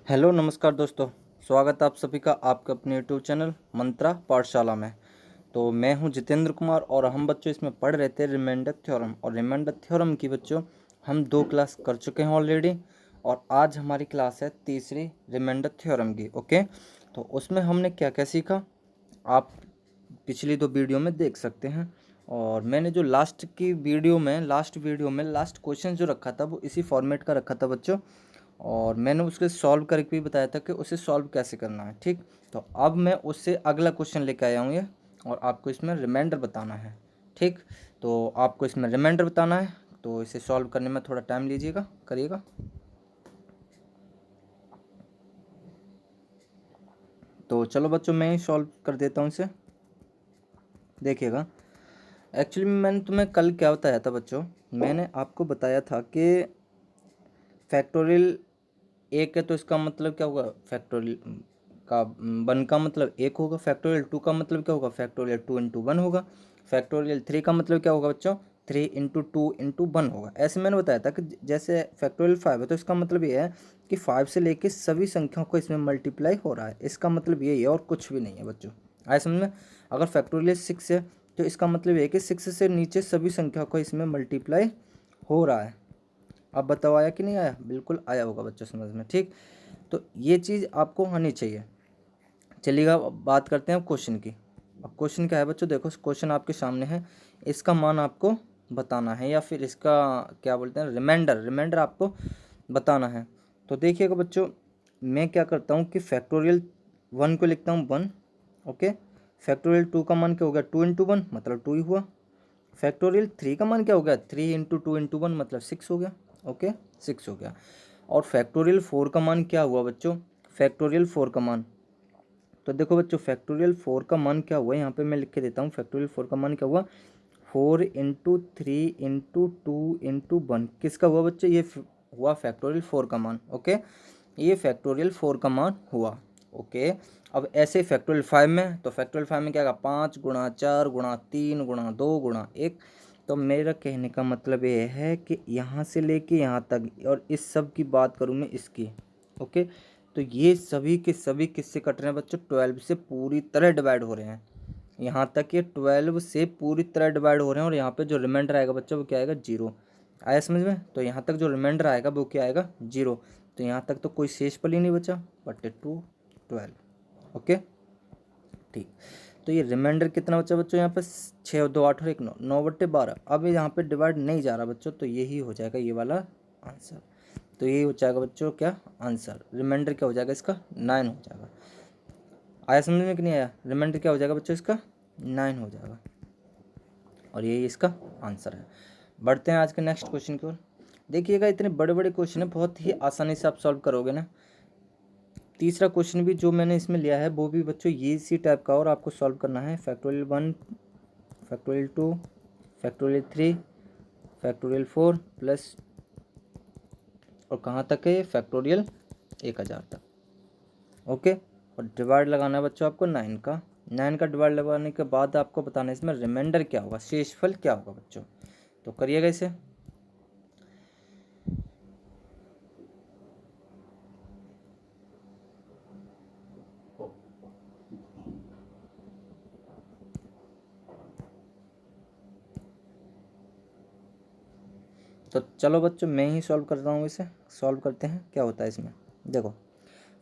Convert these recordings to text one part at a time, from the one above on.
Hello नमस्कार दोस्तों। स्वागत है आप सभी का आपके अपने यूट्यूब चैनल मंत्रा पाठशाला में। तो मैं हूं जितेंद्र कुमार और हम बच्चों इसमें पढ़ रहे थे रिमाइंडर थ्योरम। और रिमाइंडर थ्योरम की बच्चों हम 2 क्लास कर चुके हैं ऑलरेडी। और आज हमारी क्लास है तीसरी रिमाइंडर थ्योरम की। ओके, तो उसमें हमने क्या क्या सीखा आप पिछली 2 वीडियो में देख सकते हैं। और मैंने जो लास्ट वीडियो में लास्ट क्वेश्चन जो रखा था वो इसी फॉर्मेट का रखा था बच्चों। और मैंने उसके सॉल्व करके भी बताया था कि उसे सॉल्व कैसे करना है। ठीक, तो अब मैं उससे अगला क्वेश्चन लेके आया हूँ ये, और आपको इसमें रिमाइंडर बताना है। ठीक, तो आपको इसमें रिमाइंडर बताना है, तो इसे सॉल्व करने में थोड़ा टाइम लीजिएगा, करिएगा। तो चलो बच्चों मैं ही सॉल्व कर देता हूँ इसे, देखिएगा। एक्चुअली मैंने तुम्हें कल क्या बताया था बच्चों, मैंने आपको बताया था कि फैक्टोरियल एक है तो इसका मतलब क्या होगा, फैक्टोरियल का 1 का मतलब 1 होगा। फैक्टोरियल 2 का मतलब क्या होगा, फैक्टोरियल 2 इंटू 1 होगा। फैक्टोरियल 3 का मतलब क्या होगा बच्चों, 3 इंटू 2 इंटू 1 होगा। ऐसे मैंने बताया था कि जैसे फैक्टोरियल 5 है तो इसका मतलब ये है कि 5 से लेके सभी संख्याओं को इसमें मल्टीप्लाई हो रहा है। इसका मतलब यही है और कुछ भी नहीं है बच्चों, आए समझ में। अगर फैक्टोरियल 6 है तो इसका मतलब ये है कि 6 से नीचे सभी संख्याओं को इसमें मल्टीप्लाई हो रहा है। अब बताओ आया कि नहीं आया, बिल्कुल आया होगा बच्चों समझ में। ठीक, तो ये चीज़ आपको आनी चाहिए। चलिएगा अब बात करते हैं क्वेश्चन की। अब क्वेश्चन क्या है बच्चों, देखो क्वेश्चन आपके सामने है, इसका मान आपको बताना है, या फिर इसका क्या बोलते हैं रिमाइंडर आपको बताना है। तो देखिएगा बच्चों, मैं क्या करता हूँ कि फैक्टोरियल 1 को लिखता हूँ 1। ओके, फैक्टोरियल 2 का मान क्या हो गया, 2 इंटू 1 मतलब 2 ही हुआ। फैक्टोरियल 3 का मान क्या हो गया, 3 इंटू 2 इंटू 1 मतलब 6 हो गया। ओके, 6 हो गया। और फैक्टोरियल 4 का मान क्या हुआ बच्चों, फैक्टोरियल 4 का मान, तो देखो बच्चों फैक्टोरियल 4 का मान क्या हुआ, यहाँ पे मैं लिख के देता हूँ। फैक्टोरियल 4 का मान क्या हुआ, 4 इंटू 3 इंटू 2 इंटू 1। किसका हुआ बच्चों, ये हुआ फैक्टोरियल 4 का मान। ओके, ये फैक्टोरियल 4 का मान हुआ। ओके, अब ऐसे फैक्टोरियल 5 में, तो फैक्टोरियल 5 में क्या होगा, 5 गुणा 4 गुणा 3 गुणा 2 गुणा 1। तो मेरा कहने का मतलब ये है कि यहाँ से लेके यहाँ तक, और इस सब की बात करूँ मैं इसकी। ओके, तो ये सभी के सभी किससे कट रहे हैं बच्चों, 12 से पूरी तरह डिवाइड हो रहे हैं। यहाँ तक ये 12 से पूरी तरह डिवाइड हो रहे हैं। और यहाँ पे जो रिमाइंडर आएगा बच्चों वो क्या आएगा, 0। आया समझ में। तो यहाँ तक जो रिमाइंडर आएगा वो क्या आएगा, 0। तो यहाँ तक तो कोई शेष पल ही नहीं बचा, बट 2 12। ओके, ठीक। तो ये रिमाइंडर कितना बचा बच्चों, यहाँ पे 6 2 8 और 1 9, 9/12। अब यहाँ पे डिवाइड नहीं जा रहा बच्चों, तो यही हो जाएगा ये वाला आंसर। तो यही हो जाएगा बच्चों क्या आंसर, रिमाइंडर क्या हो जाएगा इसका, 9 हो जाएगा। आया समझ में कि नहीं आया, रिमाइंडर क्या हो जाएगा बच्चों इसका, 9 हो जाएगा। और यही इसका आंसर है। बढ़ते हैं आज के नेक्स्ट क्वेश्चन की ओर। देखिएगा इतने बड़े बड़े क्वेश्चन है, बहुत ही आसानी से आप सॉल्व करोगे ना। तीसरा क्वेश्चन भी जो मैंने इसमें लिया है वो भी बच्चों ये इसी टाइप का, और आपको सॉल्व करना है। Factorial 1 factorial 2 factorial 3 factorial 4 plus, और कहाँ तक है ये, फैक्टोरियल 1000 तक। ओके, और डिवाइड लगाना है बच्चों आपको 9 का। 9 का डिवाइड लगाने के बाद आपको बताना है इसमें रिमाइंडर क्या होगा, शेषफल क्या होगा बच्चों। तो करिएगा इसे। तो चलो बच्चों मैं ही सॉल्व कर रहा हूँ इसे, सॉल्व करते हैं क्या होता है इसमें। देखो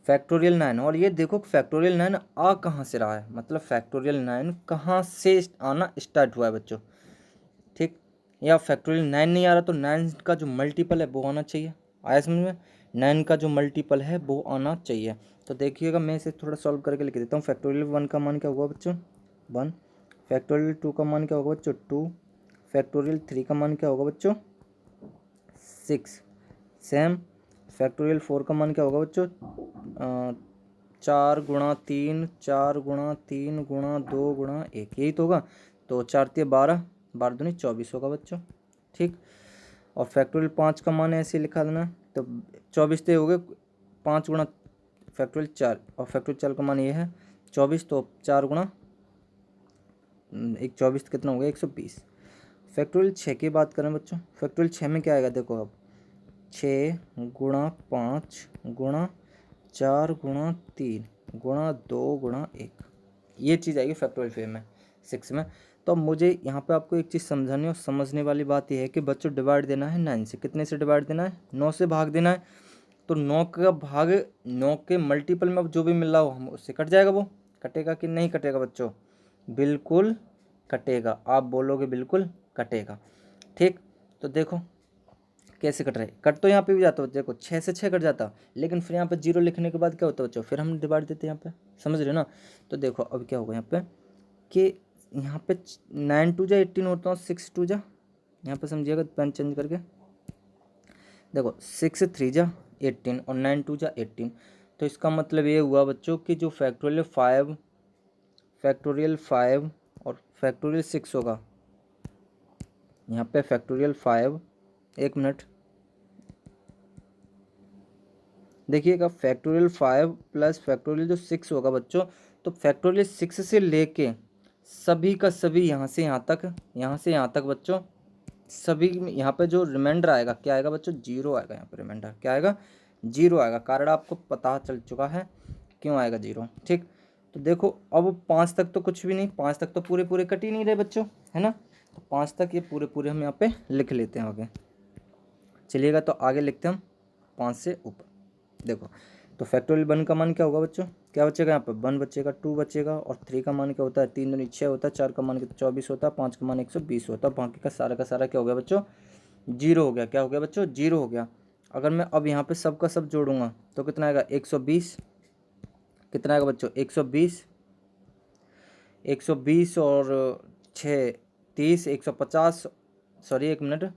फैक्टोरियल 9, और ये देखो फैक्टोरियल 9 आ कहाँ से रहा है, मतलब फैक्टोरियल 9 कहाँ से आना स्टार्ट हुआ है बच्चों। ठीक, या फैक्टोरियल 9 नहीं आ रहा तो 9 का जो मल्टीपल है वो आना चाहिए। आया समझ में, 9 का जो मल्टीपल है वो आना चाहिए। तो देखिएगा मैं इसे थोड़ा सॉल्व करके लिख देता हूँ। फैक्टोरियल 1 का मान क्या होगा बच्चों, 1। फैक्टोरियल 2 का मान क्या होगा बच्चों, 2। फैक्टोरियल 3 का मान क्या होगा बच्चों, 6। सेम फैक्टोरियल 4 का मान क्या होगा बच्चों, 4 गुणा 3 4 गुणा 3 गुणा 2 गुणा 1, यही तो होगा। तो 4 3 12, 12 दूनी 24 होगा बच्चों। ठीक, और फैक्टोरियल 5 का मान ऐसे लिखा देना, तो 24 तो हो गए, 5 गुणा फैक्टोरियल 4, और फैक्टोरियल 4 का मान ये है 24, तो 4 गुणा 24 कितना हो गया, 120। फैक्टोरियल 6 की बात करें बच्चों, फैक्टोरियल 6 में क्या आएगा, देखो अब 6 गुणा 5 गुणा 4 गुणा 3 गुणा 2 गुणा 1, ये चीज़ आएगी फैक्टोरियल फॉर्म में 6 में। तो अब मुझे यहाँ पे आपको एक चीज़ समझानी और समझने वाली बात यह है कि बच्चों डिवाइड देना है 9 से। कितने से डिवाइड देना है? 9 से भाग देना है। तो 9 का भाग 9 के मल्टीपल में अब जो भी मिल रहा हो हम उससे कट जाएगा, वो कटेगा कि नहीं कटेगा बच्चों? बिल्कुल कटेगा। आप बोलोगे बिल्कुल कटेगा। ठीक, तो देखो कैसे कट रहा है। कट तो यहाँ पे भी जाता है, देखो 6 से 6 कट जाता, लेकिन फिर यहाँ पे 0 लिखने के बाद क्या होता है बच्चों? फिर हम डिवाइड देते हैं यहाँ पे, समझ रहे हो ना? तो देखो अब क्या होगा यहाँ पे कि यहाँ पे 9 2 जा 18 होता हूँ, 6 2 जा, यहाँ पे समझिएगा पेन चेंज करके, देखो 6 3 जा 18 और 9 2 जा 18। तो इसका मतलब ये हुआ बच्चों कि जो फैक्टोरियल 5 और फैक्टोरियल 6 होगा, यहाँ पे फैक्टोरियल 5, एक मिनट देखिएगा, फैक्टोरियल 5 प्लस फैक्टोरियल जो 6 होगा बच्चों, तो फैक्टोरियल 6 से लेके सभी का सभी यहाँ से यहाँ तक, यहाँ से यहाँ तक बच्चों, सभी यहाँ पे जो रिमाइंडर आएगा क्या आएगा बच्चों? 0 आएगा। यहाँ पे रिमाइंडर क्या आएगा? 0 आएगा। कारण आपको पता चल चुका है क्यों आएगा 0। ठीक, तो देखो अब 5 तक तो कुछ भी नहीं, 5 तक तो पूरे पूरे कट ही नहीं रहे बच्चों, है ना? तो 5 तक ये पूरे पूरे हम यहाँ पे लिख लेते हैं आगे। चलिएगा तो आगे लिखते हैं हम 5 से ऊपर। देखो तो फैक्टोरियल 1 का मान क्या होगा बच्चों? क्या बचेगा यहाँ पे? 1 बचेगा, 2 बचेगा, और 3 का मान क्या होता है? 3 दूनी 6 होता है, 4 का मान 24 होता है, 5 का मान 120 होता है। बाकी का सारा क्या हो गया बच्चों? 0 हो गया। क्या हो गया बच्चों? 0 हो गया। अगर मैं अब यहाँ पे सब का सब जोड़ूंगा तो कितना आएगा? 120। कितना आएगा बच्चों? 120। 120 और 6 30, 150, सॉरी एक मिनट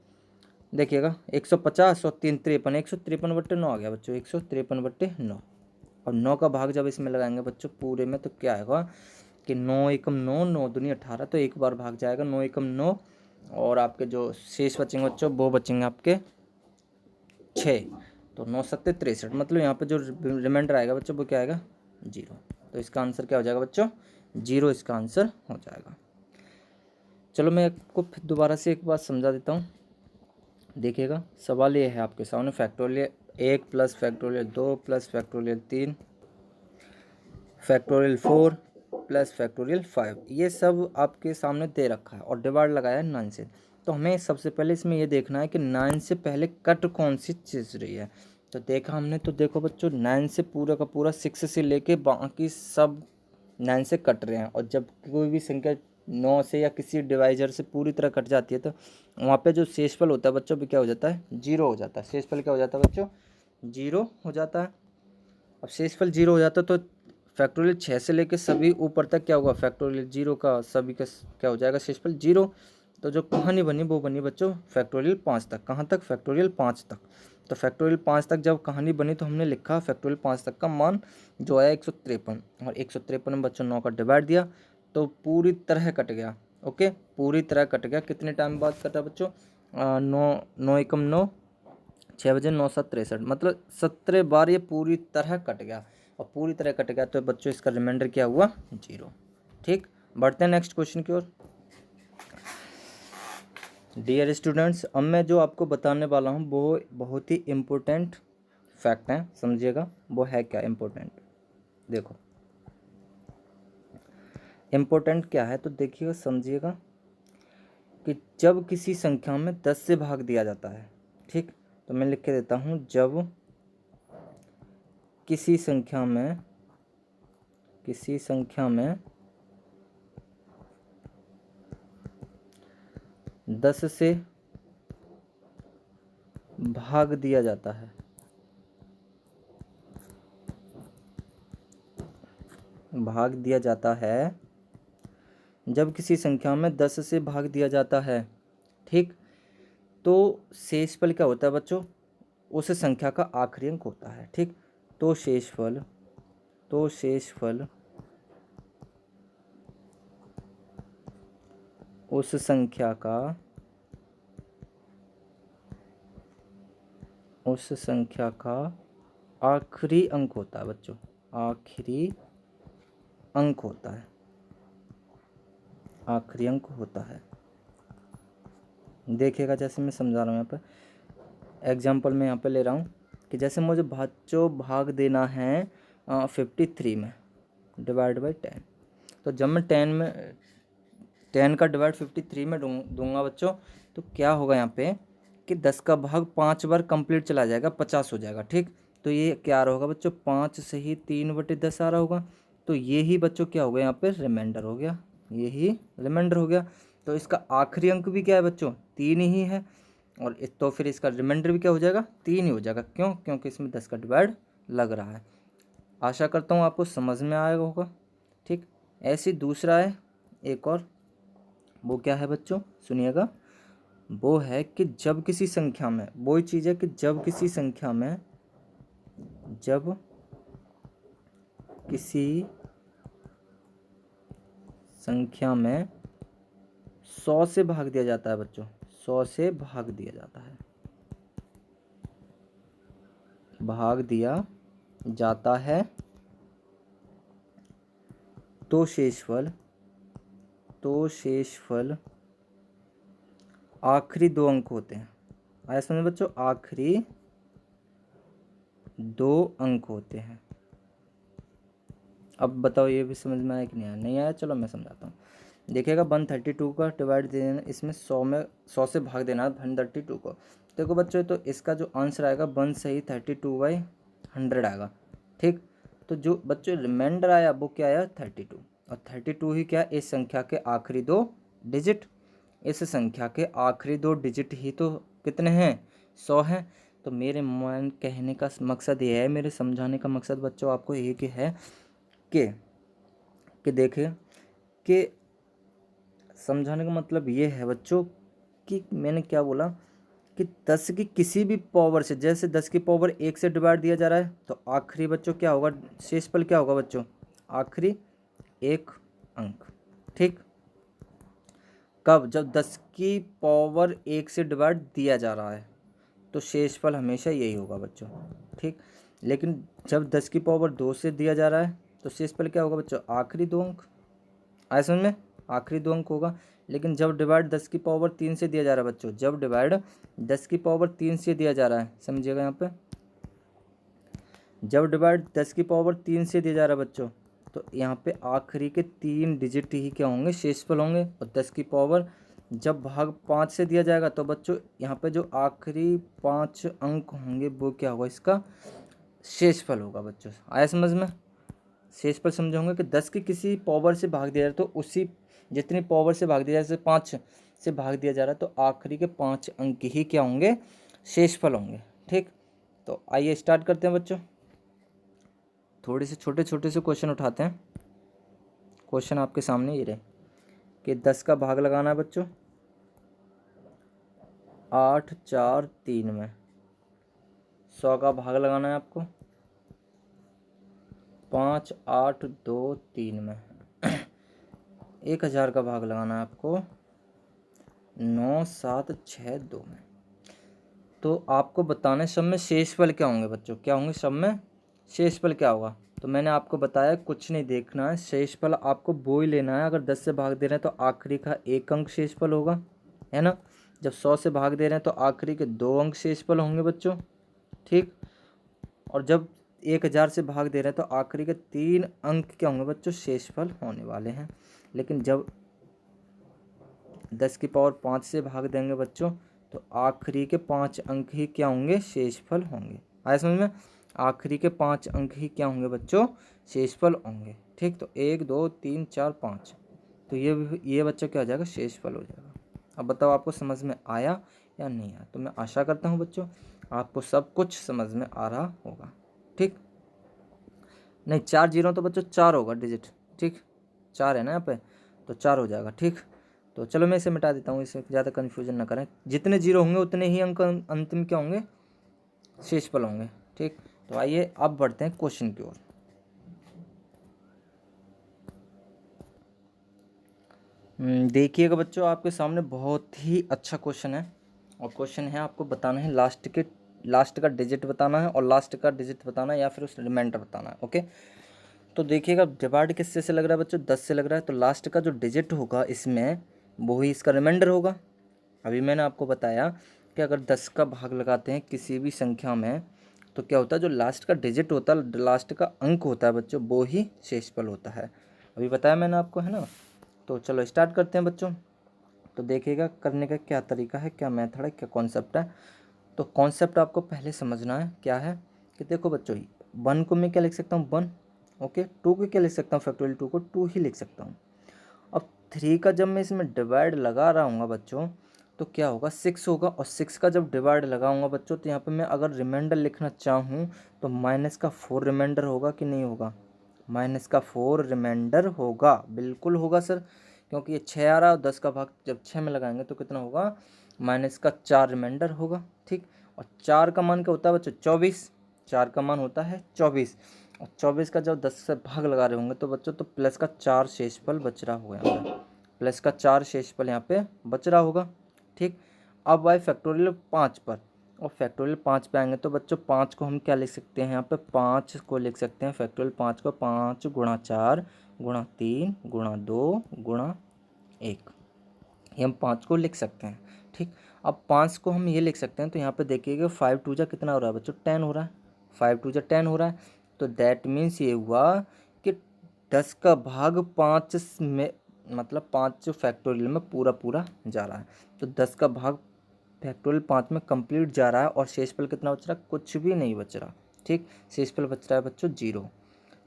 देखिएगा, 150 और 3 53, 153/9 आ गया बच्चों, 153/9। और 9 का भाग जब इसमें लगाएंगे बच्चों पूरे में तो क्या आएगा कि 9 एकम 9, 9 दूनी 18, तो एक बार भाग जाएगा 9 एकम 9, और आपके जो शेष बचेंगे बच्चों वो बचेंगे आपके 6। तो 9 7 63, मतलब यहाँ पे जो रिमाइंडर आएगा बच्चों वो क्या आएगा? 0। तो इसका आंसर क्या हो जाएगा बच्चों? 0 इसका आंसर हो जाएगा। चलो मैं आपको फिर दोबारा से एक बात समझा देता हूँ। देखिएगा सवाल ये है आपके सामने, factorial 1 plus factorial 2 plus factorial 3 factorial 4 plus factorial 5, ये सब आपके सामने दे रखा है और डिवाइड लगाया है 9 से। तो हमें सबसे पहले इसमें ये देखना है कि 9 से पहले कट कौन सी चीज़ रही है। तो देखा हमने, तो देखो बच्चों 9 से पूरा का पूरा 6 से लेके बाकी सब 9 से कट रहे हैं, और जब कोई भी संख्या 9 से या किसी डिवाइजर से पूरी तरह कट जाती है तो वहाँ पे जो शेषफल होता है बच्चों भी क्या हो जाता है? 0 हो जाता है। शेषफल क्या हो जाता है बच्चों? 0 हो जाता है। अब शेषफल 0 हो जाता है तो फैक्टोरियल 6 से लेके सभी ऊपर तक क्या होगा? फैक्टोरियल 0 का सभी का क्या हो जाएगा? शेषफल 0। तो जो कहानी बनी वो बनी बच्चों फैक्टोरियल 5 तक। कहाँ तक? फैक्टोरियल 5 तक। तो फैक्टोरियल 5 तक जब कहानी बनी तो हमने लिखा फैक्टोरियल 5 तक का मान जो आया 153, और 153 में बच्चों 9 का डिवाइड दिया तो पूरी तरह कट गया। ओके, पूरी तरह कट गया। कितने टाइम बाद कटा बच्चों? 9 एकम 9, 6 बजे 9 7 63, मतलब 17 बार ये पूरी तरह कट गया। और पूरी तरह कट गया तो बच्चों इसका रिमाइंडर क्या हुआ? 0। ठीक, बढ़ते हैं नेक्स्ट क्वेश्चन की ओर। डियर स्टूडेंट्स, अब मैं जो आपको बताने वाला हूँ वो बहुत ही इम्पोर्टेंट फैक्ट है, समझिएगा। वो है क्या इम्पोर्टेंट? देखो इम्पोर्टेंट क्या है तो देखिएगा, समझिएगा कि जब किसी संख्या में 10 से भाग दिया जाता है, ठीक, तो मैं लिख के देता हूँ, जब किसी संख्या में 10 से भाग दिया जाता है, जब किसी संख्या में 10 से भाग दिया जाता है, ठीक, तो शेषफल क्या होता है बच्चों? उस संख्या का आखिरी अंक होता है। ठीक, तो शेषफल उस संख्या का आखिरी अंक होता है बच्चों, आखिरी अंक होता है, आखिरी अंक होता है। देखिएगा जैसे मैं समझा रहा हूँ, यहाँ पर एग्जाम्पल में यहाँ पे ले रहा हूँ कि जैसे मुझे बच्चों भाग देना है 53 में, डिवाइड बाई 10। तो जब मैं 10 का डिवाइड 53 में दूंगा बच्चों, तो क्या होगा यहाँ पे कि 10 का भाग 5 बार कंप्लीट चला जाएगा, 50 हो जाएगा। ठीक, तो ये क्या आ रहा होगा बच्चों, 5 से ही 3/10 आ रहा होगा। तो ये ही बच्चों क्या हो गया यहाँ पे, रिमाइंडर हो गया, ये ही रिमाइंडर हो गया। तो इसका आखिरी अंक भी क्या है बच्चों, 3 ही है, और तो फिर इसका रिमाइंडर भी क्या हो जाएगा, 3 ही हो जाएगा। क्यों, क्योंकि इसमें 10 का डिवाइड लग रहा है। आशा करता हूँ आपको समझ में आएगा होगा। ठीक, ऐसे दूसरा है एक और, वो क्या है बच्चों, सुनिएगा। वो है कि जब किसी संख्या में, वही चीज़ है कि जब किसी संख्या में, जब किसी संख्या में 100 से भाग दिया जाता है बच्चों, 100 से भाग दिया जाता है, भाग दिया जाता है, तो शेषफल आखिरी 2 अंक होते हैं। आया समझ बच्चों, आखिरी 2 अंक होते हैं। अब बताओ ये भी समझ में आया कि नहीं आया, नहीं आया, चलो मैं समझाता हूँ। देखिएगा 132 का डिवाइड देना, इसमें 100 से भाग देना है 132 को। देखो बच्चों, तो इसका जो आंसर आएगा 1 से ही 32/100 आएगा। ठीक, तो जो बच्चों रिमाइंडर आया वो क्या आया, 32, और 32 ही क्या, इस संख्या के आखिरी 2 डिजिट, इस संख्या के आखिरी 2 डिजिट ही तो कितने हैं, 100 हैं। तो मेरे मन कहने का मकसद ये है, मेरे समझाने का मकसद बच्चों आपको एक ही है कि देखिए, कि समझाने का मतलब ये है बच्चों कि मैंने क्या बोला कि 10 की किसी भी पावर से, जैसे 10 की पावर 1 से डिवाइड दिया जा रहा है, तो आखिरी बच्चों क्या होगा, शेषफल क्या होगा बच्चों, आखिरी 1 अंक। ठीक, कब, जब 10 की पावर 1 से डिवाइड दिया जा रहा है, तो शेषफल हमेशा यही होगा बच्चों। ठीक, लेकिन जब 10 की पावर 2 से दिया जा रहा है, तो शेषफल क्या होगा बच्चों, आखिरी 2 अंक। आया समझ में, आखिरी 2 अंक होगा। लेकिन जब डिवाइड 10 की पावर 3 से दिया जा रहा है बच्चों, जब डिवाइड 10 की पावर 3 से दिया जा रहा है, समझिएगा यहाँ पे, जब डिवाइड 10 की पावर 3 से दिया जा रहा है बच्चों, तो यहाँ पे आखिरी के 3 डिजिट ही क्या होंगे, शेषफल होंगे। और 10 की पावर जब भाग 5 से दिया जाएगा, तो बच्चों यहाँ पे जो आखिरी 5 अंक होंगे वो क्या होगा, इसका शेषफल होगा बच्चों। आया समझ में, शेषफल समझे होंगे कि 10 की किसी पावर से भाग दिया जाए, तो उसी जितनी पावर से भाग दिया जाए, जैसे 5 से भाग दिया जा रहा है, तो आखिरी के 5 अंक ही क्या होंगे, शेषफल होंगे। ठीक, तो आइए स्टार्ट करते हैं बच्चों। थोड़े से छोटे छोटे से क्वेश्चन उठाते हैं। क्वेश्चन आपके सामने ये रहे कि 10 का भाग लगाना है बच्चों 8, 4, 3 में। 100 का भाग लगाना है आपको 5, 8, 2, 3 में। 1000 का भाग लगाना है आपको 9, 7, 6, 2 में। तो आपको बताना है सब में शेषफल क्या होंगे बच्चों, क्या होंगे सब में शेषफल क्या होगा। तो मैंने आपको बताया कुछ नहीं देखना है, शेषफल आपको वो ही लेना है। अगर 10 से भाग दे रहे हैं तो आखिरी का 1 अंक शेषफल होगा, है ना। जब 100 से भाग दे रहे हैं तो आखिरी के 2 अंक शेषफल होंगे बच्चों। ठीक, और जब 1000 से भाग दे रहे हैं तो आखिरी के 3 अंक क्या होंगे बच्चों, शेषफल होने वाले हैं। लेकिन जब 10 की पावर 5 से भाग देंगे बच्चों, तो आखिरी के 5 अंक ही क्या होंगे, शेषफल होंगे। आया समझ में, आखिरी के 5 अंक ही क्या होंगे बच्चों, शेषफल होंगे। ठीक, तो 1, 2, 3, 4, 5, तो ये बच्चा क्या हो जाएगा, शेषफल हो जाएगा। अब बताओ आपको समझ में आया या नहीं आया। तो मैं आशा करता हूँ बच्चों आपको सब कुछ समझ में आ रहा होगा। ठीक, नहीं 4 जीरो तो बच्चों 4 होगा डिजिट। ठीक, 4 है ना यहाँ पे, तो 4 हो जाएगा। ठीक, तो चलो मैं इसे मिटा देता हूँ, इसे ज़्यादा कन्फ्यूजन ना करें। जितने जीरो होंगे उतने ही अंक अंतिम क्या होंगे, शेषफल होंगे। ठीक, तो आइए अब बढ़ते हैं क्वेश्चन की ओर। देखिएगा बच्चों, आपके सामने बहुत ही अच्छा क्वेश्चन है, और क्वेश्चन है आपको बताना है लास्ट का डिजिट बताना है, और लास्ट का डिजिट बताना है या फिर उस रिमाइंडर बताना है। ओके, तो देखिएगा डिवाइड किससे से लग रहा है बच्चों, 10 से लग रहा है, तो लास्ट का जो डिजिट होगा इसमें वो ही इसका रिमाइंडर होगा। अभी मैंने आपको बताया कि अगर 10 का भाग लगाते हैं किसी भी संख्या में तो क्या होता है, जो लास्ट का डिजिट होता है, लास्ट का अंक होता है बच्चों, वो ही शेषफल होता है। अभी बताया मैंने आपको, है ना। तो चलो स्टार्ट करते हैं बच्चों। तो देखिएगा करने का क्या तरीका है, क्या मेथड है, क्या कॉन्सेप्ट है। तो कॉन्सेप्ट आपको पहले समझना है क्या है कि देखो बच्चों, 1 को मैं क्या लिख सकता हूँ 1, ओके। 2 को क्या लिख सकता हूँ, फैक्टोरियल 2 को 2 ही लिख सकता हूँ। अब 3 का जब मैं इसमें डिवाइड लगा रहा हूँ बच्चों, तो क्या होगा 6 होगा, और 6 का जब डिवाइड लगाऊंगा बच्चों, तो यहाँ पे मैं अगर रिमाइंडर लिखना चाहूँ तो -4 रिमाइंडर होगा कि नहीं होगा, -4 रिमाइंडर होगा, बिल्कुल होगा सर, क्योंकि ये 6 आ रहा है और 10 का भाग जब 6 में लगाएंगे तो कितना होगा, -4 रिमाइंडर होगा, ठीक। और 4 का मान क्या होता है बच्चों, 24, 4 का मान होता है 24, और 24 का जब 10 से भाग लगा रहे होंगे तो बच्चों तो प्लस का 4 शेषफल बच रहा होगा यहाँ पे, प्लस का 4 शेषफल यहाँ पे बच रहा होगा, ठीक। अब आए फैक्टोरियल 5 पर, और फैक्टोरियल 5 पे आएंगे तो बच्चों 5 को हम क्या लिख सकते हैं, यहाँ पे 5 को लिख सकते हैं फैक्टोरियल 5 को 5 गुणा 4 गुणा 3 गुणा 2 गुणा 1, ये हम 5 को लिख सकते हैं, ठीक। अब 5 को हम ये लिख सकते हैं, तो यहाँ पे देखिएगा 5 टू जा कितना हो रहा है बच्चों, 10 हो रहा है, 5 टू जा 10 हो रहा है, तो दैट मीन्स ये हुआ कि 10 का भाग 5 में, मतलब 5 फैक्टोरियल में पूरा पूरा जा रहा है, तो 10 का भाग फैक्टोरियल 5 में कंप्लीट जा रहा है, और शेषफल कितना बच रहा है, कुछ भी नहीं बच रहा, ठीक। शेषफल बच रहा है बच्चों 0।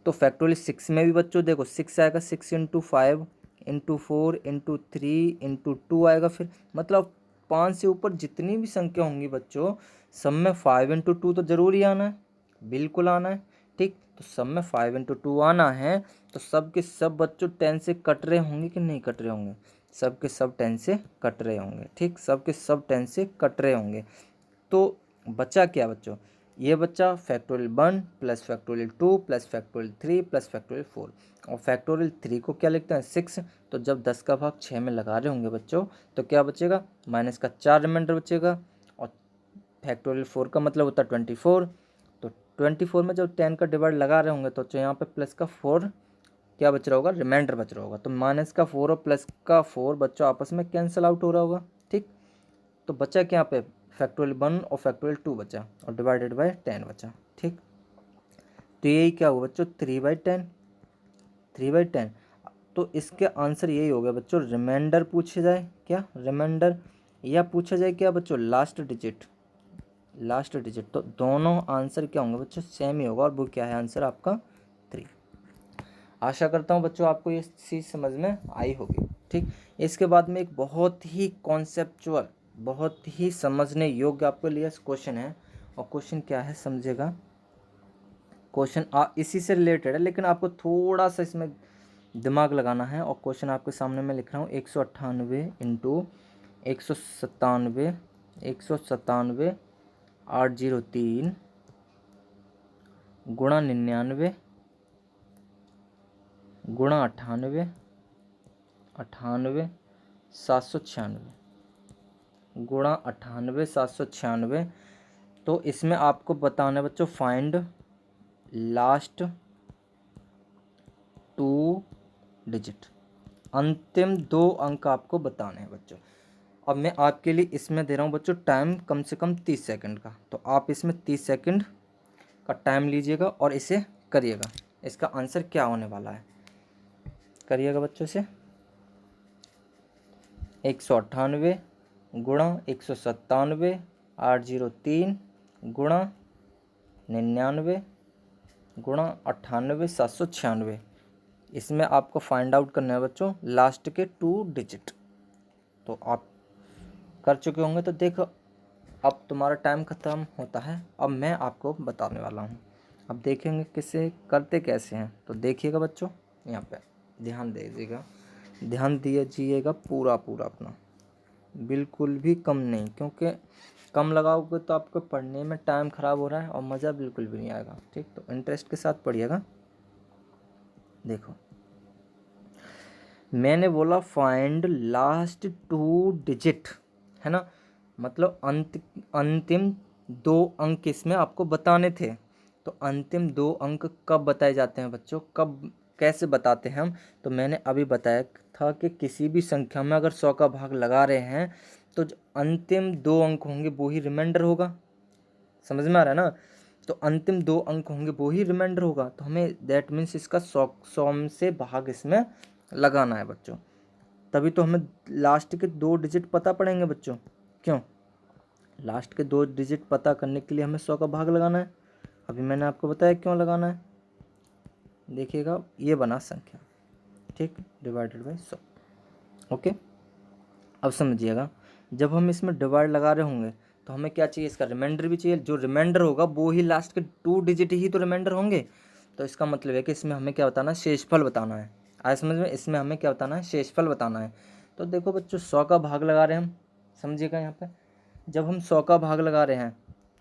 तो फैक्टोरियल 6 में भी बच्चों देखो 6 आएगा, 6 इंटू 5 इंटू 4 इंटू 3 इंटू 2 आएगा, फिर मतलब 5 से ऊपर जितनी भी संख्या होंगी बच्चों, सब में 5 इंटू 2 तो जरूर ही आना है, बिल्कुल आना है, ठीक। तो सब में 5 इंटू 2 आना है, तो सब के सब बच्चों 10 से कट रहे होंगे कि नहीं कट रहे होंगे, सब के सब 10 से कट रहे होंगे, ठीक, सब के सब 10 से कट रहे होंगे। तो बचा क्या बच्चों, ये बच्चा factorial 1 plus factorial 2 plus factorial 3 plus factorial 4, और फैक्टोरियल 3 को क्या लिखते हैं 6, तो जब 10 का भाग 6 में लगा रहे होंगे बच्चों, तो क्या बचेगा, -4 रिमाइंडर बचेगा, और फैक्टोरियल 4 का मतलब होता है 24, तो 24 में जब 10 का डिवाइड लगा रहे होंगे तो यहाँ पे प्लस का 4 क्या बच रहा होगा, रिमाइंडर बच रहा होगा, तो -4 और प्लस का 4 बच्चों आपस में कैंसिल आउट हो रहा होगा, ठीक। तो बचा क्या यहाँ पे, फैक्टोरियल 1 और फैक्टोरियल 2 बचा, और डिवाइडेड बाय 10 बचा, ठीक। तो यही क्या हुआ बच्चों, 3/10, 3/10। तो इसके आंसर यही हो गया बच्चों, रिमाइंडर पूछा जाए क्या, रिमाइंडर, या पूछा जाए क्या बच्चों, लास्ट डिजिट, लास्ट डिजिट, तो दोनों आंसर क्या होंगे बच्चों, सेम ही होगा, और वो क्या है आंसर आपका 3। आशा करता हूँ बच्चों आपको ये चीज़ समझ में आई होगी, ठीक। इसके बाद में एक बहुत ही कॉन्सेप्चुअल, बहुत ही समझने योग्य आपके लिए क्वेश्चन है, और क्वेश्चन क्या है समझेगा, क्वेश्चन इसी से रिलेटेड है, लेकिन आपको थोड़ा सा इसमें दिमाग लगाना है, और क्वेश्चन आपके सामने मैं लिख रहा हूँ, 198 इंटू 197, 197 803 गुणा 99 गुणा 98 98 796 गुणा 98 796। तो इसमें आपको बताना है बच्चों, फाइंड लास्ट 2 डिजिट, अंतिम 2 अंक आपको बताने हैं बच्चों। अब मैं आपके लिए इसमें दे रहा हूँ बच्चों टाइम कम से कम 30 सेकंड का, तो आप इसमें 30 सेकंड का टाइम लीजिएगा और इसे करिएगा, इसका आंसर क्या होने वाला है, करिएगा बच्चों से। 198 गुणा 197 803 गुणा 99 गुणा 98 796, इसमें आपको फाइंड आउट करना है बच्चों लास्ट के 2 डिजिट। तो आप कर चुके होंगे, तो देखो अब तुम्हारा टाइम ख़त्म होता है, अब मैं आपको बताने वाला हूँ। अब देखेंगे किसे करते कैसे हैं, तो देखिएगा बच्चों, यहाँ पे ध्यान दीजिएगा, ध्यान दीजिएगा पूरा पूरा अपना, बिल्कुल भी कम नहीं, क्योंकि कम लगाओगे तो आपको पढ़ने में टाइम ख़राब हो रहा है और मज़ा बिल्कुल भी नहीं आएगा, ठीक। तो इंटरेस्ट के साथ पढ़िएगा। देखो मैंने बोला फाइंड लास्ट 2 डिजिट, है ना, मतलब अंतिम 2 अंक इसमें आपको बताने थे। तो अंतिम 2 अंक कब बताए जाते हैं बच्चों, कब कैसे बताते हैं हम, तो मैंने अभी बताया था कि किसी भी संख्या में अगर 100 का भाग लगा रहे हैं तो जो अंतिम 2 अंक होंगे वो ही रिमाइंडर होगा, समझ में आ रहा है ना। तो अंतिम 2 अंक होंगे वो ही रिमाइंडर होगा, तो हमें दैट मीन्स इसका 100 से भाग इसमें लगाना है बच्चों, तभी तो हमें लास्ट के 2 डिजिट पता पड़ेंगे बच्चों। क्यों? लास्ट के 2 डिजिट पता करने के लिए हमें 100 का भाग लगाना है। अभी मैंने आपको बताया क्यों लगाना है, देखिएगा ये बना संख्या, ठीक, डिवाइडेड बाई 100। ओके, अब समझिएगा, जब हम इसमें डिवाइड लगा रहे होंगे तो हमें क्या चाहिए, इसका रिमाइंडर भी चाहिए। जो रिमाइंडर होगा वो ही लास्ट के 2 डिजिट ही तो रिमाइंडर होंगे। तो इसका मतलब है कि इसमें हमें क्या बताना है, शेषफल बताना है। आया समझ में? इसमें हमें क्या बताना है, शेषफल बताना है। तो देखो बच्चों, 100 का भाग लगा रहे हैं हम, समझिएगा यहाँ पे जब हम 100 का भाग लगा रहे हैं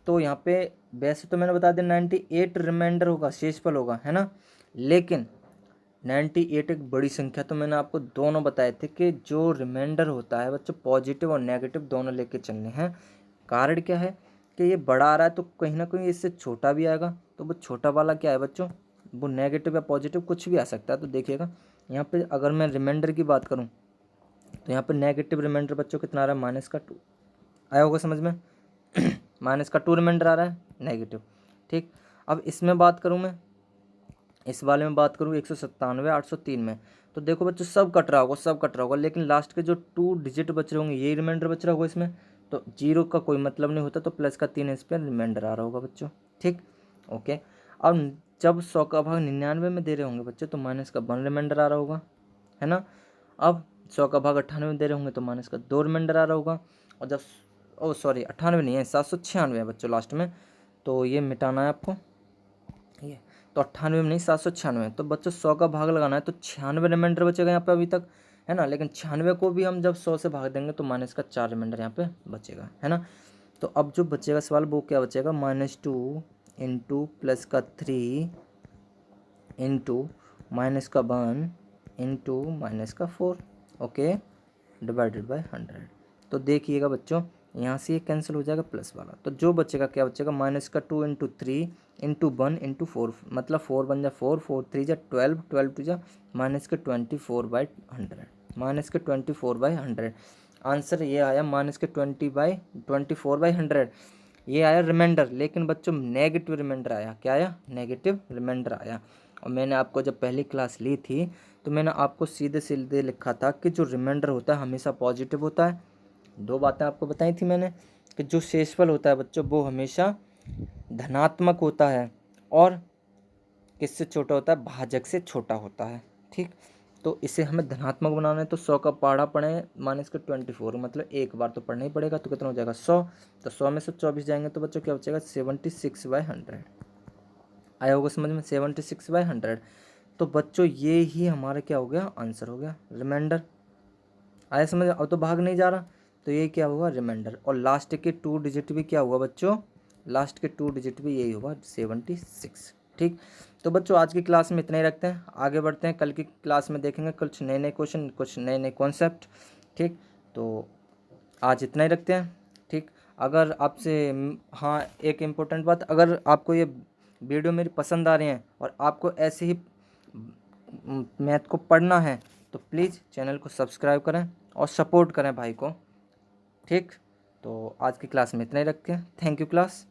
तो यहाँ पे वैसे तो मैंने बता दिया 98 रिमाइंडर होगा, शेषफल होगा, है ना, लेकिन 98 एक बड़ी संख्या, तो मैंने आपको दोनों बताए थे कि जो रिमाइंडर होता है बच्चों, पॉजिटिव और नेगेटिव दोनों लेके चलने हैं। कारण क्या है कि ये बड़ा आ रहा है तो कहीं ना कहीं इससे छोटा भी आएगा, तो वो छोटा वाला क्या है बच्चों, वो नेगेटिव या पॉजिटिव कुछ भी आ सकता है। तो देखिएगा यहाँ पे अगर मैं रिमाइंडर की बात करूँ तो यहाँ पे नेगेटिव रिमाइंडर बच्चों कितना आ रहा है, -2 आया होगा समझ में। -2 रिमाइंडर आ रहा है नेगेटिव, ठीक। अब इसमें बात करूँ मैं, इस वाले में बात करूँ 197 803 में, तो देखो बच्चों सब कट रहा होगा, सब कट रहा होगा, लेकिन लास्ट के जो 2 डिजिट बच रहे होंगे यही रिमाइंडर बच रहा होगा इसमें। तो 0 का कोई मतलब नहीं होता, तो प्लस का 3 इस पर रिमाइंडर आ रहा होगा बच्चों, ठीक। ओके, अब जब 100 का भाग 99 में दे रहे होंगे बच्चों तो माइनस का 1 रिमाइंडर आ रहा होगा, है ना। अब 100 का भाग 98 में दे रहे होंगे तो माइनस का 2 रिमाइंडर आ रहा होगा। और जब सॉरी 98 नहीं है, 796 है बच्चों लास्ट में, तो ये मिटाना है आपको, ये तो 98 में नहीं 796। तो बच्चों 100 का भाग लगाना है तो 96 रिमाइंडर बचेगा यहाँ पे अभी तक, है ना, लेकिन 96 को भी हम जब 100 से भाग देंगे तो माइनस का 4 रिमाइंडर यहाँ पे बचेगा, है ना। तो अब जो बचेगा सवाल वो क्या बचेगा, -2 इंटू प्लस का 3 इंटू माइनस का 1 इंटू माइनस का 4, ओके, डिवाइडेड बाय 100। तो देखिएगा बच्चों यहाँ से ये कैंसिल हो जाएगा प्लस वाला, तो जो बचेगा क्या बचेगा, -2 इंटू 3 इंटू 1 इंटू 4, मतलब 4 बन जा 4, 4 3 जा 12, 12 2 जा -24/100, -24/100। आंसर ये आया -20/24/100, ये आया रिमाइंडर। लेकिन बच्चों नेगेटिव रिमाइंडर आया, क्या आया, नेगेटिव रिमाइंडर आया। और मैंने आपको जब पहली क्लास ली थी तो मैंने आपको सीधे सीधे लिखा था कि जो रिमाइंडर होता है हमेशा पॉजिटिव होता है। 2 बातें आपको बताई थी मैंने कि जो शेषफल होता है बच्चों वो हमेशा धनात्मक होता है और किससे छोटा होता है, भाजक से छोटा होता है, ठीक। तो इसे हमें धनात्मक बनाना है तो 100 का पहाड़ा पढ़ें -24, मतलब एक बार तो पढ़ना ही पड़ेगा, तो कितना हो जाएगा 100। तो 100 में से 24 जाएंगे तो बच्चों क्या बचेगा, 76/100। आया होगा समझ में, 76/100। तो बच्चों ये ही हमारा क्या हो गया, आंसर हो गया, रिमाइंडर। आया समझ, अब तो भाग नहीं जा रहा, तो ये क्या हुआ, रिमाइंडर। और लास्ट के 2 डिजिट भी क्या हुआ बच्चों, लास्ट के 2 डिजिट भी यही होगा, 76, ठीक। तो बच्चों आज की क्लास में इतना ही रखते हैं, आगे बढ़ते हैं, कल की क्लास में देखेंगे कुछ नए नए क्वेश्चन, कुछ नए नए कॉन्सेप्ट, ठीक। तो आज इतना ही रखते हैं, ठीक। अगर आपसे हाँ एक इम्पोर्टेंट बात, अगर आपको ये वीडियो मेरी पसंद आ रही हैं और आपको ऐसे ही मैथ को पढ़ना है तो प्लीज़ चैनल को सब्सक्राइब करें और सपोर्ट करें भाई को, ठीक। तो आज की क्लास में इतना ही रखते हैं, थैंक यू क्लास।